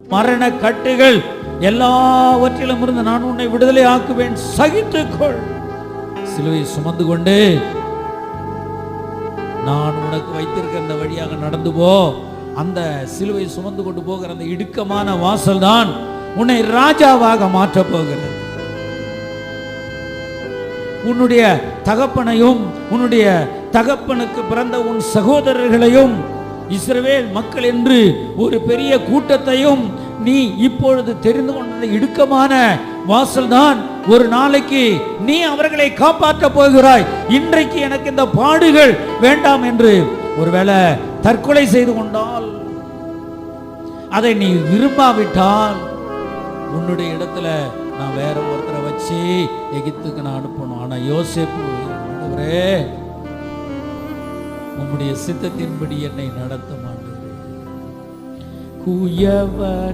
மரண கட்டுகள் எல்லாவற்றிலும் இருந்து நான் உன்னை விடுதலை ஆக்குவேன், சகித்துக்கொள். சிலுவை சுமந்து கொண்டு நான் உனக்கு வைத்திருக்கிற அந்த வழியாக நடந்து போ. அந்த சிலுவை சுமந்து கொண்டு போகிற அந்த இடுக்கமான வாசல் தான் உன்னை ராஜாவாக மாற்றப் போகிறது. உன்னுடைய தகப்பனையும் உன்னுடைய தகப்பனுக்கு பிறந்த உன் சகோதரர்களையும் இஸ்ரவேல் மக்கள் என்று ஒரு பெரிய கூட்டத்தையும் நீ இப்பொழுது தெரிந்து கொண்ட இடுக்கமான வாசல் தான் ஒரு நாளைக்கு நீ அவர்களை காப்பாற்ற போகிறாய். இன்றைக்கு எனக்கு இந்த பாடுகள் வேண்டாம் என்று ஒருவேளை தற்கொலை செய்து கொண்டால், அதை நீ விரும்பாவிட்டால், உன்னுடைய இடத்துல நான் வேற ஒருத்தரை வச்சு எகிப்துக்கு நான் அனுப்பணும். ஆனா யோசேப்பு, ஆண்டவரே உம்முடைய சித்தத்தின்படி என்னை நடத்த மாட்டேன்.